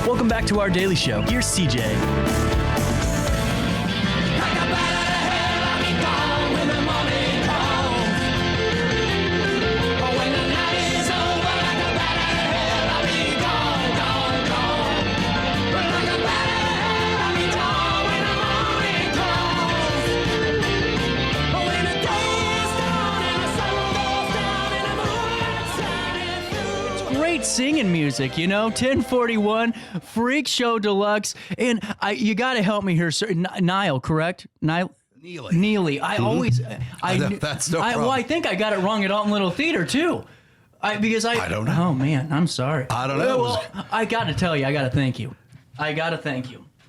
Welcome back to our daily show. Here's CJ. Singing music, 1041 Freak Show Deluxe, and you got to help me here, sir. Niall, correct? Nealeigh. I always, that's no problem. Well, I think I got it wrong at Alton Little Theater too, because I don't know. Oh man, I'm sorry. I don't know. Well, I got to tell you, I got to thank you.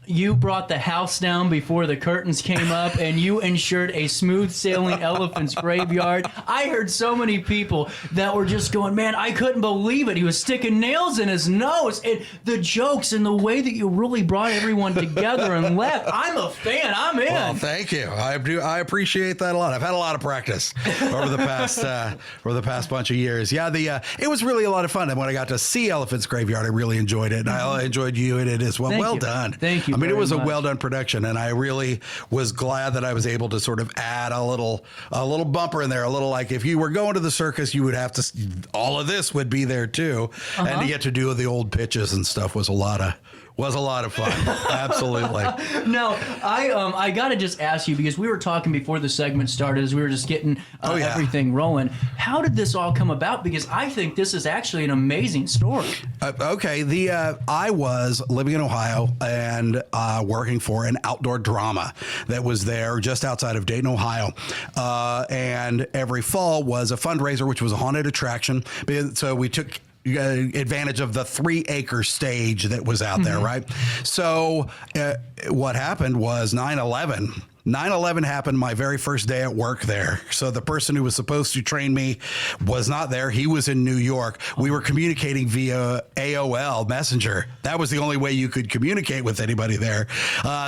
You brought the house down before the curtains came up, and you ensured a smooth sailing elephant's graveyard. I heard so many people that were just going, man, I couldn't believe it. He was sticking nails in his nose. And the jokes and the way that you really brought everyone together and left. I'm a fan. I'm in. Well, thank you. I appreciate that a lot. I've had a lot of practice over the past bunch of years. Yeah, it was really a lot of fun. And when I got to see Elephant's Graveyard, I really enjoyed it. And I enjoyed you in it as well. Well done. Thank you. I mean, it was a well-done production, and I really was glad that I was able to sort of add a little bumper in there, a little like if you were going to the circus, you would have to, all of this would be there too, and to get to do the old pitches and stuff was a lot of fun. Absolutely. No, I got to just ask you, because we were talking before the segment started as we were just getting everything rolling. How did this all come about? Because I think this is actually an amazing story. Okay. I was living in Ohio and working for an outdoor drama that was there just outside of Dayton, Ohio. And every fall was a fundraiser, which was a haunted attraction. So we took advantage of the 3-acre stage that was out there, right? So what happened was 9/11. 9/11 happened my very first day at work there. So the person who was supposed to train me was not there. He was in New York. We were communicating via AOL Messenger. That was the only way you could communicate with anybody there.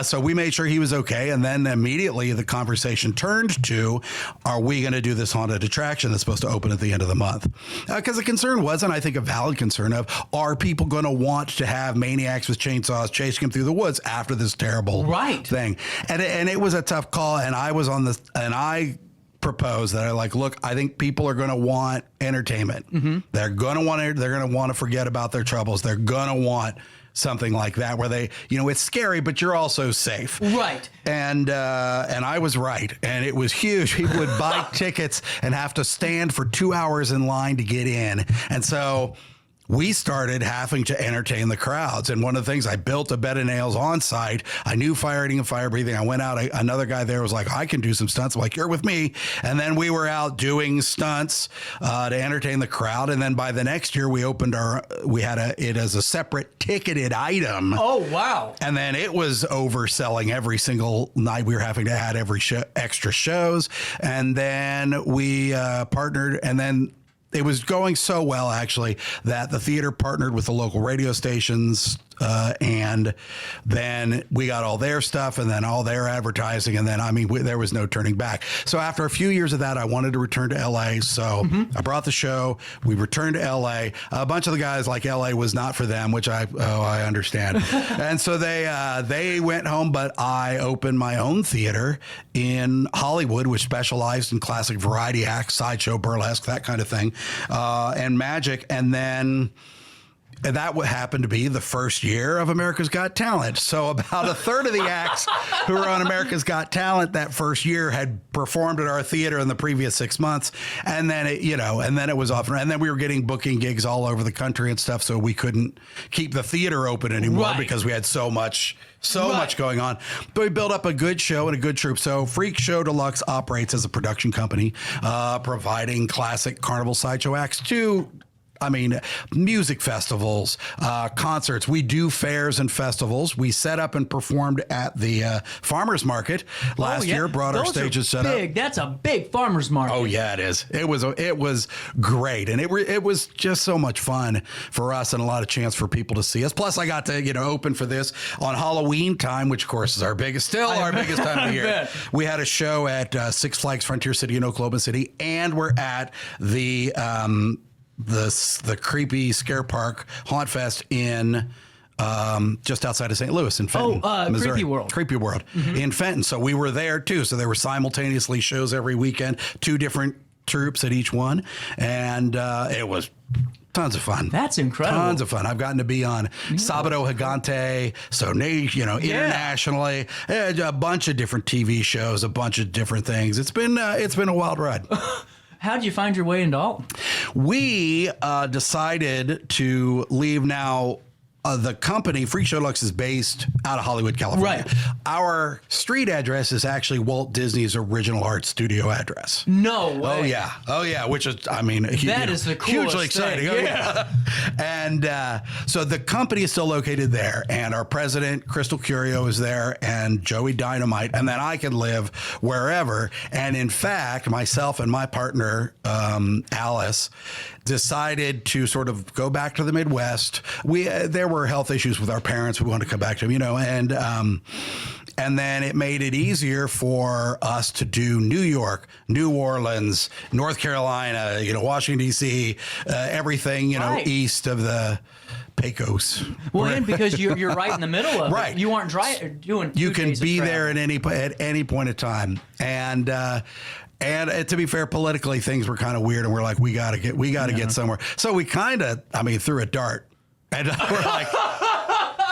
So we made sure he was okay. And then immediately the conversation turned to, are we going to do this haunted attraction that's supposed to open at the end of the month? Because the concern was, and I think a valid concern of, are people going to want to have maniacs with chainsaws chasing them through the woods after this terrible thing? And it was a tough call, and I was on this, and I proposed that I think people are going to want entertainment. They're going to want to forget about their troubles. They're going to want something like that where they, it's scary, but you're also safe. Right. And I was right. And it was huge. People would buy tickets and have to stand for 2 hours in line to get in. And so we started having to entertain the crowds. And one of the things, I built a bed of nails on site. I knew fire eating and fire breathing. I went out, another guy there was like, I can do some stunts. I'm like, you're with me. And then we were out doing stunts to entertain the crowd. And then by the next year, we had it as a separate ticketed item. Oh, wow. And then it was overselling every single night. We were having to add extra shows. And then we partnered, and then it was going so well, actually, that the theater partnered with the local radio stations, and then we got all their stuff and then all their advertising. And then, there was no turning back. So after a few years of that, I wanted to return to LA. So I brought the show. We returned to LA. A bunch of the guys like LA was not for them, which I understand. And so they went home, but I opened my own theater in Hollywood, which specialized in classic variety acts, sideshow, burlesque, that kind of thing, and magic. And then that would happen to be the first year of America's Got Talent. So about a third of the acts who were on America's Got Talent that first year had performed at our theater in the previous 6 months. And then it was off. And then we were getting booking gigs all over the country and stuff. So we couldn't keep the theater open anymore because we had so much going on. But we built up a good show and a good troupe. So FreakShow Deluxe operates as a production company, providing classic carnival sideshow acts to music festivals, concerts. We do fairs and festivals. We set up and performed at the farmers market last year. Brought our stages set up. That's a big farmers market. Oh yeah, it is. It was great, and it was just so much fun for us, and a lot of chance for people to see us. Plus, I got to open for this on Halloween time, which of course is our biggest time of the year. We had a show at Six Flags Frontier City in Oklahoma City, and we're at the creepy scare park Haunt Fest in just outside of St. Louis in Fenton, Missouri. Creepy World. In Fenton. So we were there too. So there were simultaneously shows every weekend, 2 different troops at each one, and it was tons of fun. That's incredible. Tons of fun. I've gotten to be on Sábado Gigante, so internationally, a bunch of different TV shows, a bunch of different things. It's been a wild ride. How'd you find your way into Alton? We decided to leave now. The company, FreakShow Deluxe, is based out of Hollywood, California. Right. Our street address is actually Walt Disney's original art studio address. No way. Oh yeah. Which is, I mean, that is the coolest hugely exciting. thing. Yeah. And so the company is still located there, and our president, Crystal Curio, is there, and Joey Dynamite, and then I can live wherever. And in fact, myself and my partner, Alice, decided to sort of go back to the Midwest. There were health issues with our parents. We wanted to come back to them, and then it made it easier for us to do New York, New Orleans, North Carolina, Washington, D.C., everything, right. East of the Pecos. Well, and because you're right in the middle of right. it. You aren't doing 2 You can days be of there travel. at any point in time. And to be fair, politically things were kind of weird, and we're like, we got to get somewhere. So we kind of, threw a dart, and we're like,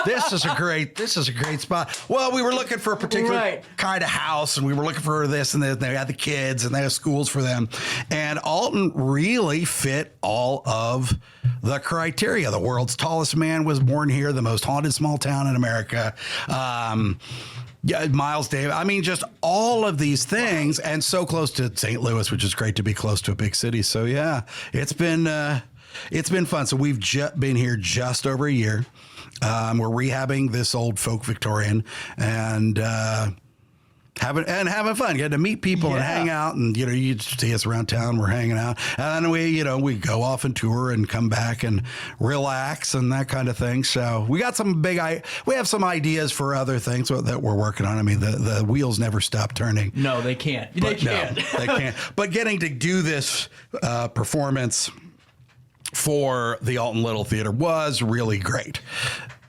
this is a great spot. Well, we were looking for a particular kind of house, and we were looking for this and that. They had the kids, and they had schools for them, and Alton really fit all of the criteria. The world's tallest man was born here. The most haunted small town in America. Miles Davis. Just all of these things, and so close to St. Louis, which is great to be close to a big city. So yeah, it's been fun. So we've been here just over a year. We're rehabbing this old folk Victorian, and having fun, getting to meet people and hang out, and you see us around town. We're hanging out, and then we go off and tour and come back and relax and that kind of thing. So we got we have some ideas for other things that we're working on. The wheels never stop turning. No, they can't. They can't. No, they can't. But getting to do this performance for the Alton Little Theater was really great.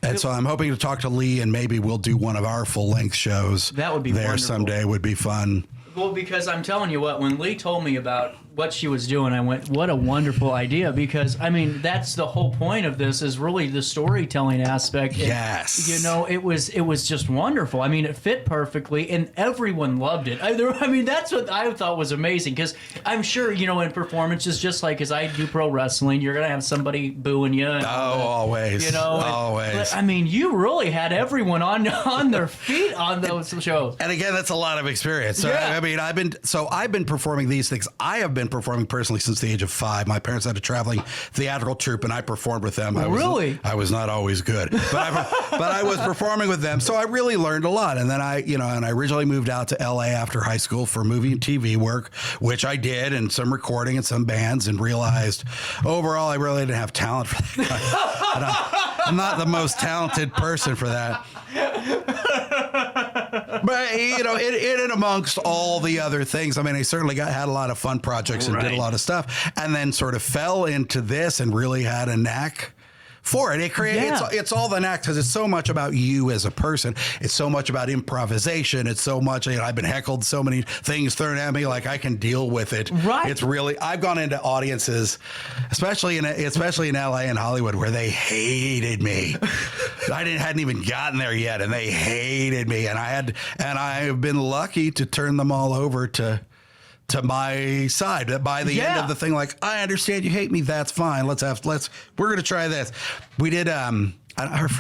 And so I'm hoping to talk to Lee, and maybe we'll do one of our full-length shows. That would be there wonderful. someday. Would be fun. Well, because I'm telling you what, when Lee told me about what she was doing, I went, what a wonderful idea, because that's the whole point of this, is really the storytelling aspect. Yes. It was just wonderful. It fit perfectly, and everyone loved it. That's what I thought was amazing, because I'm sure, in performances, just like as I do pro wrestling, you're going to have somebody booing you. Always. Always. But, you really had everyone on their feet on those shows. And again, that's a lot of experience. So, yeah. I've been performing these things. I have been performing personally since the age of 5. My parents had a traveling theatrical troupe, and I performed with them. I was not always good, but I was performing with them, so I really learned a lot. And then I originally moved out to LA after high school for movie and TV work, which I did, and some recording and some bands, and realized overall I really didn't have talent for that. I'm not the most talented person for that. But in and amongst all the other things, I certainly had a lot of fun projects and did a lot of stuff, and then sort of fell into this and really had a knack for it. It's all the knack, because it's so much about you as a person. It's so much about improvisation. It's so much, I've been heckled, so many things thrown at me, like I can deal with it. Right. It's really, I've gone into audiences, especially in LA and Hollywood, where they hated me. I hadn't even gotten there yet, and they hated me. And I have been lucky to turn them all over to my side. That by the end of the thing, like, I understand you hate me. That's fine. We're going to try this. We did, are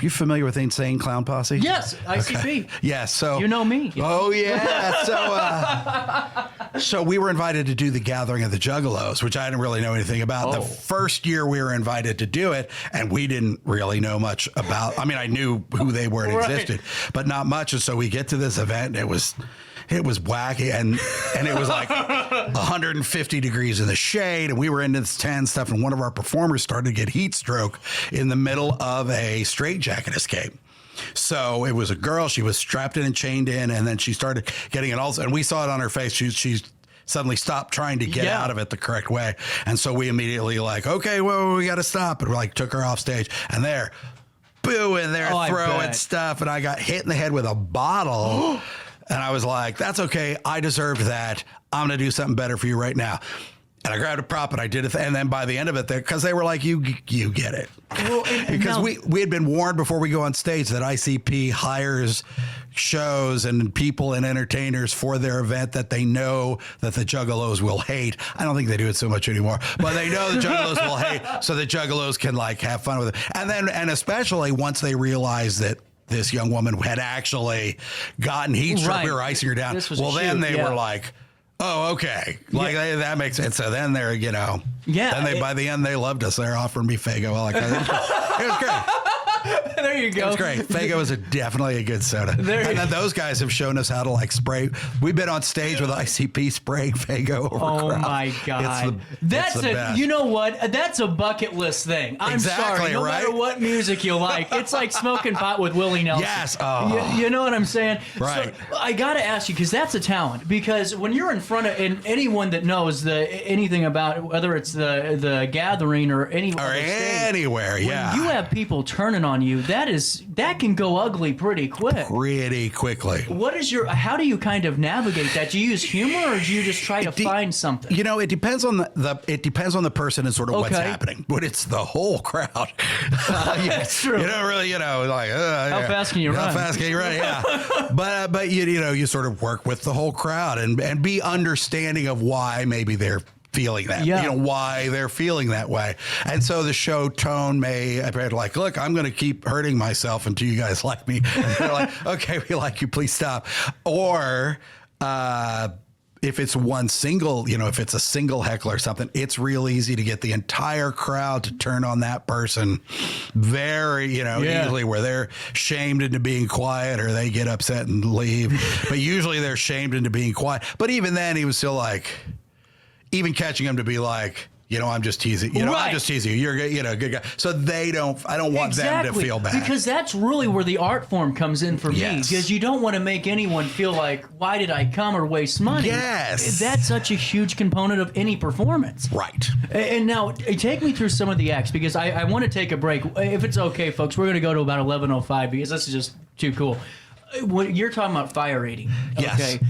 you familiar with Insane Clown Posse? Yes, ICP. Okay. Yes. So you know me. Oh yeah. So we were invited to do the Gathering of the Juggalos, which I didn't really know anything about. The first year we were invited to do it, and we didn't really know much about. I knew who they were and existed, but not much. And so we get to this event, and it was wacky, and it was like 150 degrees in the shade, and we were in this tent stuff, and one of our performers started to get heat stroke in the middle of a straitjacket escape. So it was a girl. She was strapped in and chained in, and then she started getting it all, and we saw it on her face. She's suddenly stopped trying to get out of it the correct way, and so we immediately okay, well, we got to stop, and we took her off stage, and there. booing, they're I throwing bet. stuff, and I got hit in the head with a bottle. And I was like, that's okay. I deserved that. I'm going to do something better for you right now. And I grabbed a prop and I did it. And then by the end of it, because they were like, you get it. Well, and Because now- we had been warned before we go on stage that ICP hires shows and people and entertainers for their event that they know that the juggalos will hate. I don't think they do it so much anymore, but they know the juggalos will hate, so the juggalos can like have fun with it. And especially once they realize that this young woman had actually gotten heat stroke, we were icing her down. This was a Well, then shoot, they yeah. were like, oh, okay. Like that makes sense. So then they're, Yeah, then they, by the end, they loved us. They're offering me Faygo. Like, it was great. There you go. It was great. Faygo is definitely a good soda. And then those guys have shown us how to like spray. We've been on stage with ICP spraying Faygo over Oh crowds. my God. That's the a, best. you know what? That's a bucket list thing. I'm Exactly, sorry. No right? matter what music you like, it's like smoking pot with Willie Nelson. Yes. Oh. You know what I'm saying? Right. So I got to ask you, because that's a talent. Because when you're in front of, and anyone that knows anything about whether it's the gathering or any Or other stage, anywhere, yeah. you have people turning on you. That can go ugly pretty quick. Pretty quickly. How do you kind of navigate that? Do you use humor or do you just try to find something? You know, it depends on it depends on the person and sort of what's Okay. happening. But it's the whole crowd. That's true. You don't really, like How fast can you run? How fast can you run? Yeah. but you sort of work with the whole crowd and be understanding of why maybe they're feeling that, Yeah. why they're feeling that way. And so the show tone I've had like, look, I'm going to keep hurting myself until you guys like me. And they're like, okay, we like you, please stop. Or, if it's if it's a single heckler or something, it's real easy to get the entire crowd to turn on that person very, easily, where they're shamed into being quiet or they get upset and leave. But usually they're shamed into being quiet. But even then, he was still like, even catching him to be like, I'm just teasing. I'm Right. just teasing you. You're a good guy. So I don't want them to feel bad. Because that's really where the art form comes in for me. Yes. Because you don't want to make anyone feel like, why did I come or waste money? Yes. That's such a huge component of any performance. Right. And now, take me through some of the acts, because I want to take a break. If it's okay, folks, we're going to go to about 11:05 because this is just too cool. When you're talking about fire eating, Yes. okay,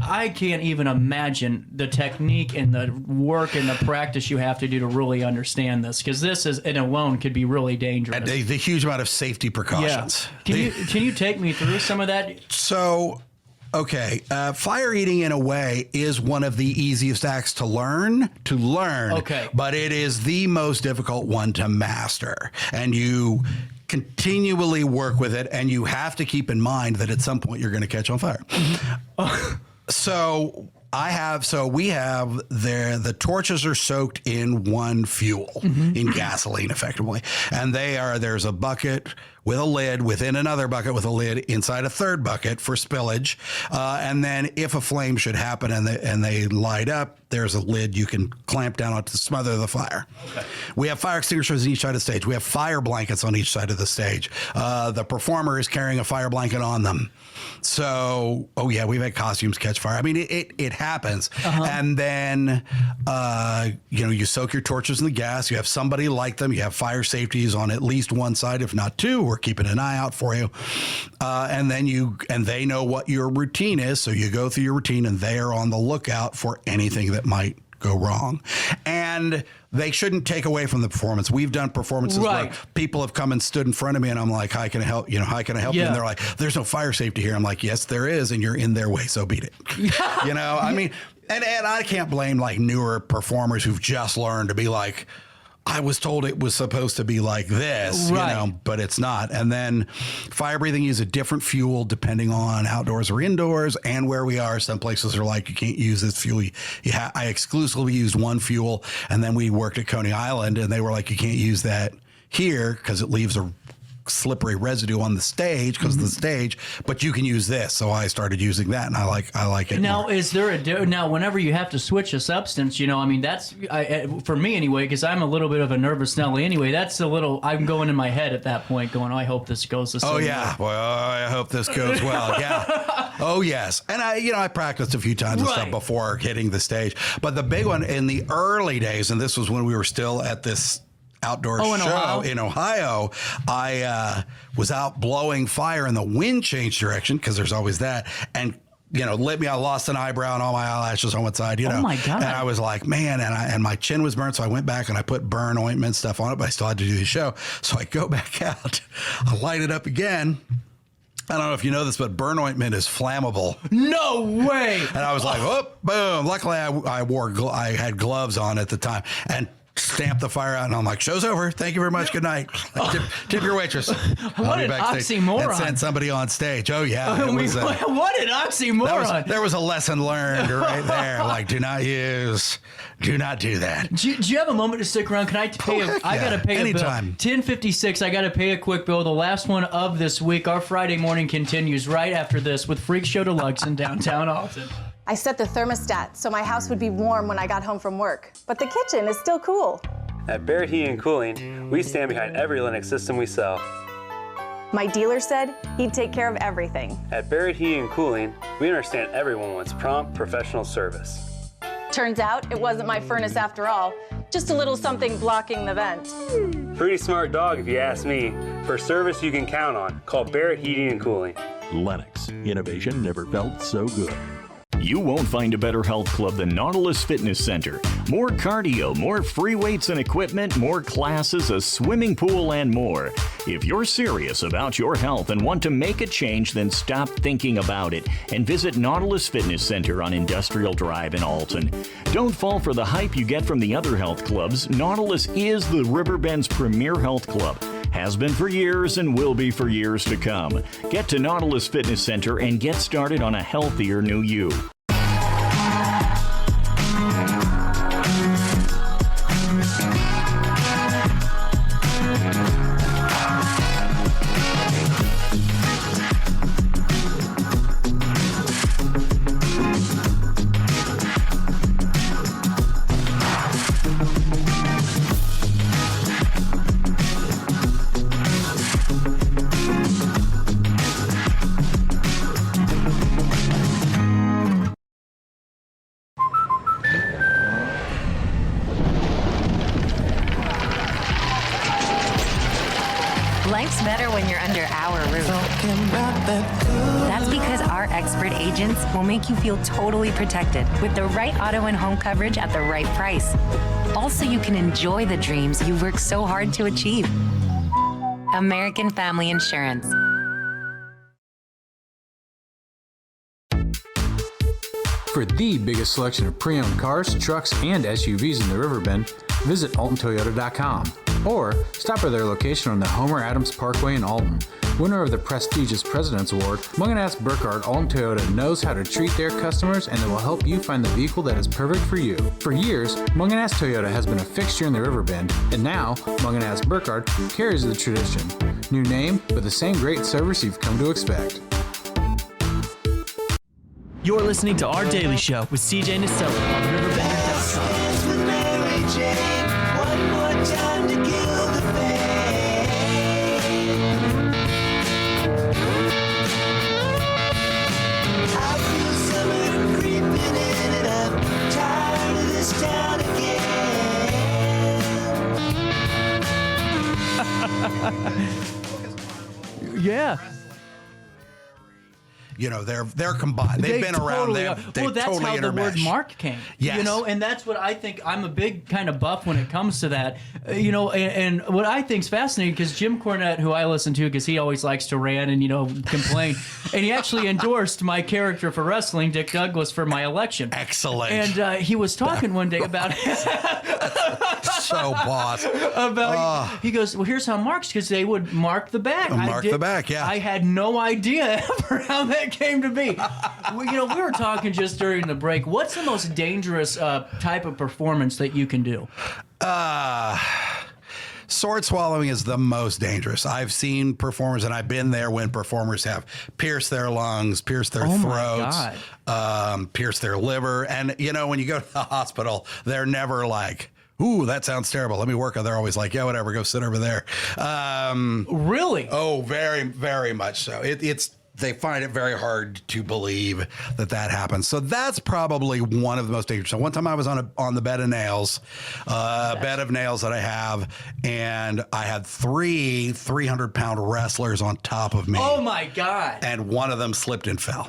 I can't even imagine the technique and the work and the practice you have to do to really understand this, because this is, and alone could be really dangerous. And the huge amount of safety precautions. Can you take me through some of that? So, okay, fire eating in a way is one of the easiest acts to learn. Okay. But it is the most difficult one to master. And you continually work with it, and you have to keep in mind that at some point you're going to catch on fire. So we have the torches are soaked in one fuel, in gasoline effectively. And there's a bucket with a lid within another bucket with a lid inside a third bucket for spillage. And then if a flame should happen and they light up, there's a lid you can clamp down on to smother the fire. Okay. We have fire extinguishers on each side of the stage. We have fire blankets on each side of the stage. The performer is carrying a fire blanket on them. So, we've had costumes catch fire. I mean, it happens. And then, you soak your torches in the gas. You have somebody light them. You have fire safeties on at least one side, if not two. We're keeping an eye out for you. And they know what your routine is. So you go through your routine, and they are on the lookout for anything that might go wrong. And they shouldn't take away from the performance. We've done performances where people have come and stood in front of me, and I'm like, how can I help? How can I help you? And they're like, there's no fire safety here. I'm like, yes, there is, and you're in their way, so beat it. I mean, and I can't blame like newer performers who've just learned to be like, I was told it was supposed to be like this, but it's not. And then fire breathing uses a different fuel depending on outdoors or indoors and where we are. Some places are like, you can't use this fuel. I exclusively used one fuel. And then we worked at Coney Island, and they were like, you can't use that here because it leaves a slippery residue on the stage because of the stage, but you can use this. So I started using that, and I like it. Now, more. is there now whenever you have to switch a substance, that's for me anyway, because I'm a little bit of a nervous Nelly anyway. I'm going in my head at that point, going, I hope this goes the same way. Well, I hope this goes well. Yeah. Oh yes. And I practiced a few times and stuff before hitting the stage. But the big one in the early days, and this was when we were still at this outdoor Oh, in show Ohio? in Ohio, I was out blowing fire and the wind changed direction because there's always that. And lit me. I lost an eyebrow and all my eyelashes on one side. Oh my God! And I was like, man, and my chin was burnt, so I went back and I put burn ointment stuff on it, but I still had to do the show. So I go back out, I light it up again. I don't know if you know this, but burn ointment is flammable. No way! And I was like, oh, boom! Luckily, I had gloves on at the time and stamped the fire out, and I'm like, show's over. Thank you very much. Good night. Tip your waitress. What an oxymoron. And send somebody on stage. Oh, yeah. What an oxymoron. There was a lesson learned right there. Like, do not do that. Do you have a moment to stick around? Can I pay I got to pay anytime. a bill. 10:56, I got to pay a quick bill. The last one of this week. Our Friday morning continues right after this with FreakShow Deluxe in downtown Alton. I set the thermostat so my house would be warm when I got home from work, but the kitchen is still cool. At Barrett Heating and Cooling, we stand behind every Linux system we sell. My dealer said he'd take care of everything. At Barrett Heating and Cooling, we understand everyone wants prompt, professional service. Turns out it wasn't my furnace after all, just a little something blocking the vent. Pretty smart dog if you ask me. For service you can count on, call Barrett Heating and Cooling. Lennox. Innovation never felt so good. You won't find a better health club than Nautilus Fitness Center. More cardio, more free weights and equipment, more classes, a swimming pool, and more. If you're serious about your health and want to make a change, then stop thinking about it and visit Nautilus Fitness Center on Industrial Drive in Alton. Don't fall for the hype you get from the other health clubs. Nautilus is the Riverbend's premier health club. Has been for years and will be for years to come. Get to Nautilus Fitness Center and get started on a healthier new you. Life's better when you're under our roof. That's because our expert agents will make you feel totally protected with the right auto and home coverage at the right price. Also, you can enjoy the dreams you worked so hard to achieve. American Family Insurance. For the biggest selection of pre-owned cars, trucks, and SUVs in the Riverbend, visit AltonToyota.com or stop by their location on the Homer Adams Parkway in Alton. Winner of the prestigious President's Award, Munganast Burkhardt Alton Toyota knows how to treat their customers, and they will help you find the vehicle that is perfect for you. For years, Munganast Toyota has been a fixture in the Riverbend, and now Munganast Burkhardt carries the tradition. New name, but the same great service you've come to expect. You're listening to Our Daily Show with CJ Naselli on RiverBender.com. Yeah. They're combined. They've been around. Well, that's totally how the word intermeshed. mark came. Yes. And that's what I think. I'm a big kind of buff when it comes to that. And what I think is fascinating, because Jim Cornette, who I listen to, because he always likes to rant and complain, and he actually endorsed my character for wrestling, Dick Douglas, for my election. Excellent. And he was talking one day about so boss. He goes, well, here's how marks, because they would mark the back. The back, yeah. I had no idea ever how that came to be. We were talking just during the break. What's the most dangerous type of performance that you can do? Sword swallowing is the most dangerous. I've seen performers, and I've been there when performers have pierced their lungs, pierced their throats, pierced their liver. And, when you go to the hospital, they're never like, ooh, that sounds terrible. Let me work on. They're always like, yeah, whatever, go sit over there. Really? Oh, very, very much so. It's they find it very hard to believe that happens. So that's probably one of the most dangerous. So one time I was on the bed of nails, bed of nails that I have, and I had 300-pound wrestlers on top of me. Oh my God. And one of them slipped and fell.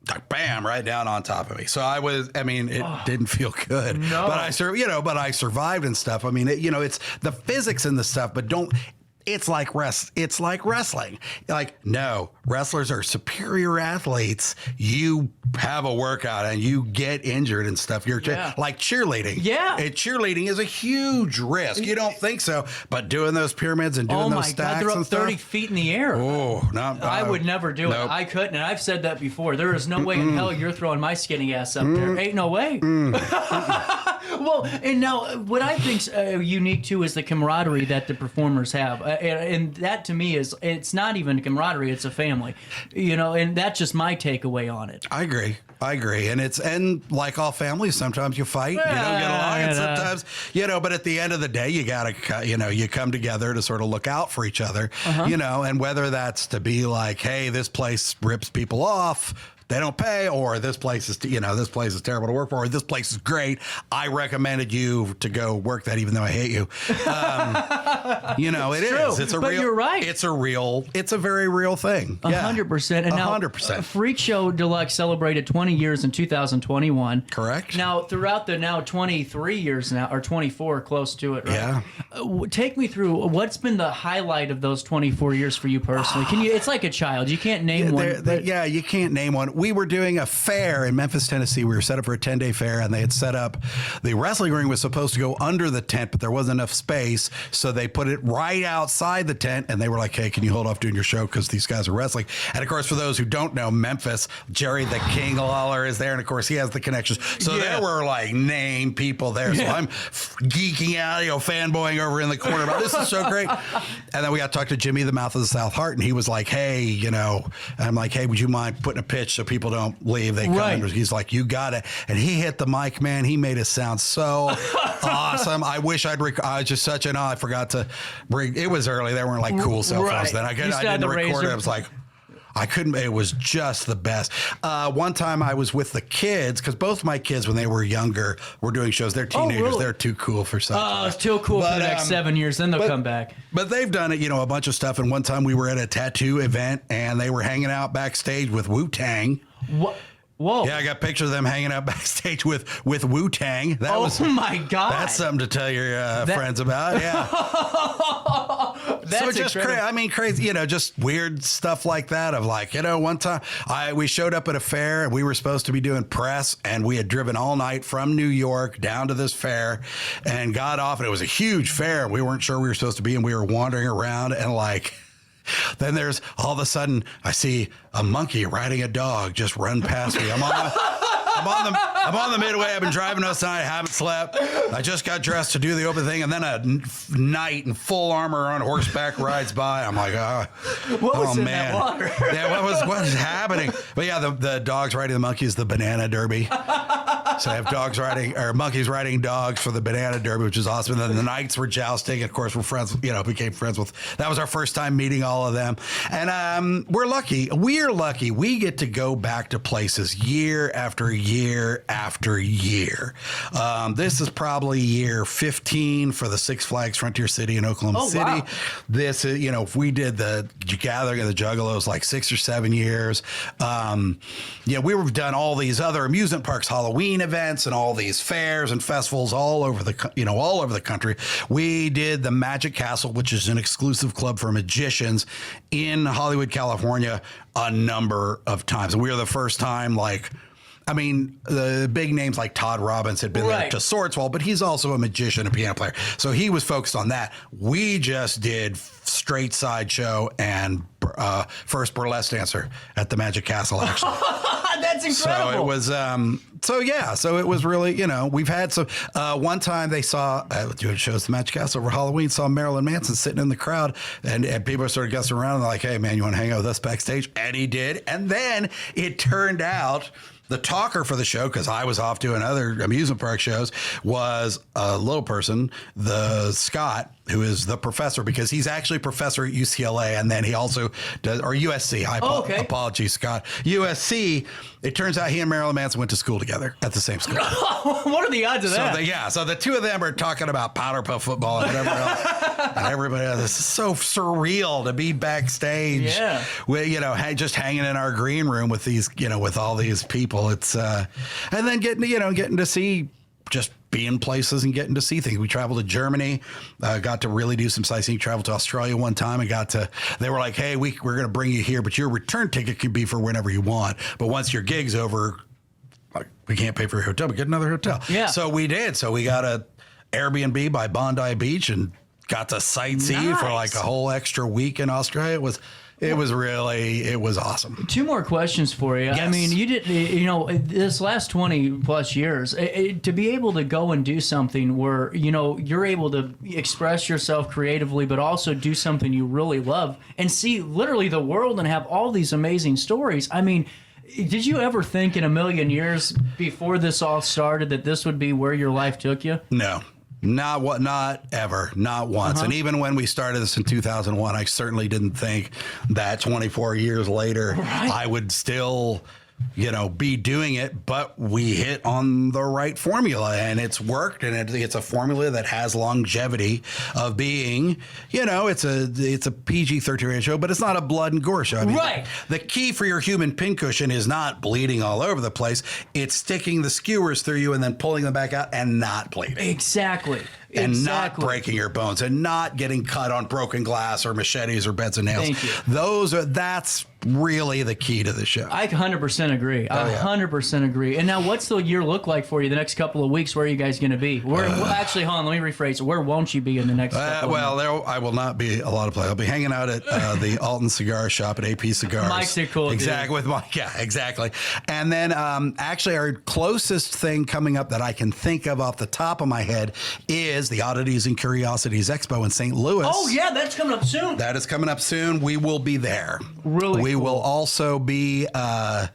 Like, bam, right down on top of me. So it didn't feel good. No. But I survived and stuff. I mean, it's the physics in the stuff, but it's like wrestling. Like, no, wrestlers are superior athletes. You have a workout and you get injured and stuff. You're like cheerleading. Yeah. Cheerleading is a huge risk. You don't think so, but doing those pyramids and doing those stacks they're up and stuff. 30 feet in the air. Oh, no. I would never do it. I couldn't, and I've said that before. There is no way in hell you're throwing my skinny ass up there. Ain't no way. Well, and now what I think's unique too is the camaraderie that the performers have, and that to me it's not even camaraderie; it's a family, and that's just my takeaway on it. I agree, and like all families, sometimes you fight, you don't get along, and sometimes but at the end of the day, you gotta you come together to sort of look out for each other, and whether that's to be like, hey, this place rips people off. They don't pay, or this place is terrible to work for, or this place is great. I recommended you to go work that, even though I hate you. It is. It's a but real. You're right. It's a very real thing. 100%. And now, 100%. FreakShow Deluxe celebrated 20 years in 2021. Correct. Now, throughout the 23 years now, or 24, close to it. Right? Yeah. Take me through what's been the highlight of those 24 years for you personally. It's like a child. You can't name one. You can't name one. We were doing a fair in Memphis, Tennessee. We were set up for a 10-day fair, and they had set up the wrestling ring was supposed to go under the tent, but there wasn't enough space, so they put it right outside the tent, and they were like, hey, can you hold off doing your show because these guys are wrestling? And of course, for those who don't know, Memphis, Jerry the King Lawler is there, and of course he has the connections. So there were like name people there. So I'm geeking out, fanboying over in the corner about this is so great. And then we got to talk to Jimmy the Mouth of the South Heart, and he was like, hey, and I'm like, hey, would you mind putting a pitch so people don't leave? They come in. He's like, you got it. And he hit the mic, man. He made it sound so awesome. I wish I was just such an I forgot to bring. It was early. There weren't like cool cell phones then. I didn't record it. I was like, I couldn't. It was just the best. One time I was with the kids, because both my kids, when they were younger, were doing shows. They're teenagers. Really? They're too cool for such. Oh, it's too cool for the next 7 years. Then they'll come back. But they've done it, a bunch of stuff. And one time we were at a tattoo event, and they were hanging out backstage with Wu-Tang. What? Whoa. Yeah, I got pictures of them hanging out backstage with Wu-Tang. My God. That's something to tell your friends about. Yeah. That's so just crazy, just weird stuff like that of like, one time we showed up at a fair and we were supposed to be doing press, and we had driven all night from New York down to this fair and got off, and it was a huge fair. We weren't sure we were supposed to be, and we were wandering around, and like, then there's all of a sudden I see a monkey riding a dog just run past me. I'm on the midway. I've been driving outside. I haven't slept. I just got dressed to do the open thing, and then a knight in full armor on horseback rides by. I'm like, what was in that water? Yeah, what was happening? But yeah, the dogs riding the monkeys, the banana derby. So I have monkeys riding dogs for the banana derby, which is awesome. And then the knights were jousting. Of course, we're friends. Became friends with. That was our first time meeting all of them, and we're lucky. We're lucky. We get to go back to places year after year after year. This is probably year 15 for the Six Flags Frontier City in Oklahoma City. Wow. This is, if we did the Gathering of the Juggalos like 6 or 7 years. We've done all these other amusement parks, Halloween events, and all these fairs and festivals all over the country. We did the Magic Castle, which is an exclusive club for magicians in Hollywood, California, a number of times. And we were the first time, the big names like Todd Robbins had been there to Swordswall, but he's also a magician, a piano player. So he was focused on that. We just did straight sideshow and first burlesque dancer at the Magic Castle, actually. That's incredible. So it was, so it was really, we've had some, one time they saw, doing shows at the Magic Castle over Halloween, saw Marilyn Manson sitting in the crowd, and people started guessing around, and they're like, hey man, you want to hang out with us backstage? And he did. And then it turned out the talker for the show, because I was off doing other amusement park shows, was a little person, the Scott, who is the professor, because he's actually a professor at UCLA, and then he also does, or USC. Apologies, Scott. USC. It turns out he and Marilyn Manson went to school together at the same school. What are the odds of that? So the two of them are talking about powder puff football and whatever else. And everybody else. This is so surreal to be backstage. Yeah. With, just hanging in our green room with these, with all these people. It's and then getting to see, just being places and getting to see things. We traveled to Germany, got to really do some sightseeing. Traveled to Australia one time and they were like, hey, we're going to bring you here, but your return ticket can be for whenever you want. But once your gig's over, like, we can't pay for your hotel, but get another hotel. Yeah. So we did. So we got a Airbnb by Bondi Beach and got to sightsee for like a whole extra week in Australia. It was awesome. 2 more questions for you. Yes. I mean, you did, this last 20 plus years, to be able to go and do something where, you're able to express yourself creatively, but also do something you really love and see literally the world and have all these amazing stories. I mean, did you ever think in a million years before this all started that this would be where your life took you? No. Not ever, not once. And even when we started this in 2001, I certainly didn't think that 24 years later I would still, be doing it. But we hit on the right formula, and it's worked, and it's a formula that has longevity of being, it's a PG-13 rated show, but it's not a blood and gore show. I mean, the key for your human pincushion is not bleeding all over the place. It's sticking the skewers through you and then pulling them back out and not bleeding. Exactly. And not breaking your bones and not getting cut on broken glass or machetes or beds of nails. Thank you. That's really the key to the show. I 100% agree. I 100% agree. And now, what's the year look like for you the next couple of weeks? Where are you guys going to be? Actually, hold on, let me rephrase it. Where won't you be in the next couple of months? I will not be a lot of places. I'll be hanging out at the Alton Cigar Shop at AP Cigars. Mike's a cool Exactly, dude. with Mike. Yeah, exactly. And then actually our closest thing coming up that I can think of off the top of my head is the Oddities and Curiosities Expo in St. Louis. Oh, yeah, that's coming up soon. That is coming up soon. We will be there. Really We cool. will also be, I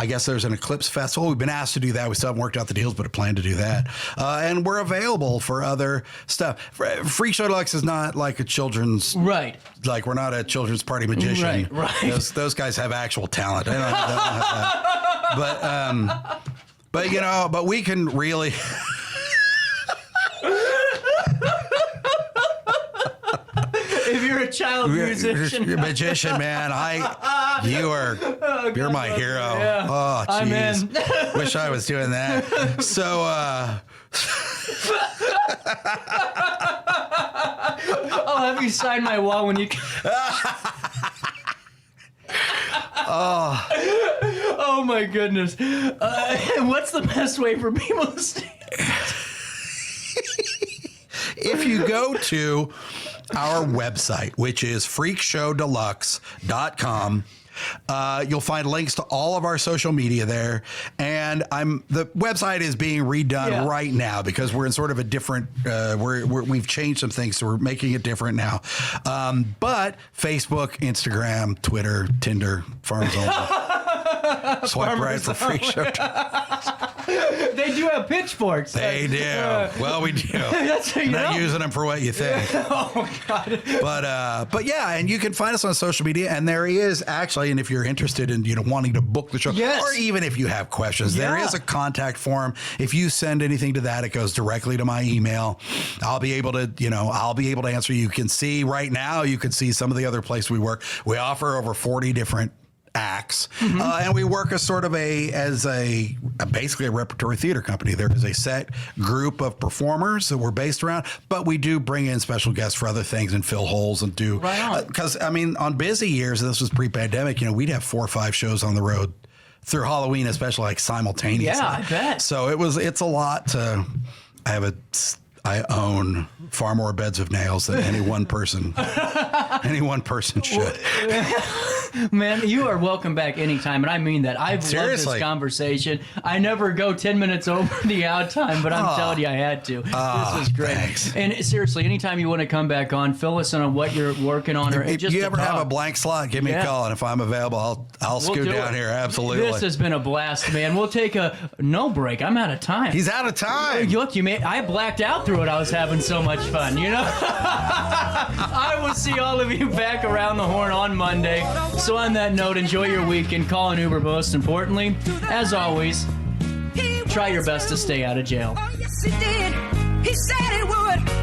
guess there's an Eclipse Festival. We've been asked to do that. We still haven't worked out the deals, but I plan to do that. And we're available for other stuff. FreakShow Deluxe is not like a children's... Right. Like, we're not a children's party magician. Right. Those guys have actual talent. They don't have that. But we can really... If you're a child musician. You're a magician, man. You're my hero. Yeah. Oh, I'm in. jeez. Wish I was doing that. So, I'll have you sign my wall when you... Oh my goodness. What's the best way for people to stay? If you go to our website, which is FreakShowDeluxe.com, you'll find links to all of our social media there. And the website is being redone right now because we're in sort of a different, we've changed some things, so we're making it different now. But Facebook, Instagram, Twitter, Tinder, Farmers Only. Swipe right for Freak Show. They do have pitchforks. They do. Well, we do. That's how you Not know. using them for what you think. Oh God. But yeah, and you can find us on social media, and there is actually, and if you're interested in wanting to book the show, or even if you have questions, there is a contact form. If you send anything to that, it goes directly to my email. I'll be able to answer. You can see right now. You can see some of the other places we work. We offer over 40 different acts, and we work as sort of basically a repertory theater company. There is a set group of performers that we're based around, but we do bring in special guests for other things and fill holes and do, because on busy years, this was pre-pandemic, we'd have 4 or 5 shows on the road through Halloween, especially like simultaneously. Yeah, I bet. So it's a lot to. I own far more beds of nails than any one person should. Man, you are welcome back anytime, and I mean that. I've loved this conversation. I never go 10 minutes over the out time, but I'm telling you, I had to. This was great. Thanks. And seriously, anytime you want to come back on, fill us in on what you're working on. Or if you ever have a blank slot, give me a call, and if I'm available, I'll scoot down here. Absolutely. This has been a blast, man. We'll take no break. I'm out of time. He's out of time. Look, I blacked out through it. I was having so much fun, you know? I will see all of you back around the horn on Monday. So on that note, enjoy your weekend. Call an Uber, but most importantly, as always, try your best to stay out of jail. Oh, yes, he did. He said he would.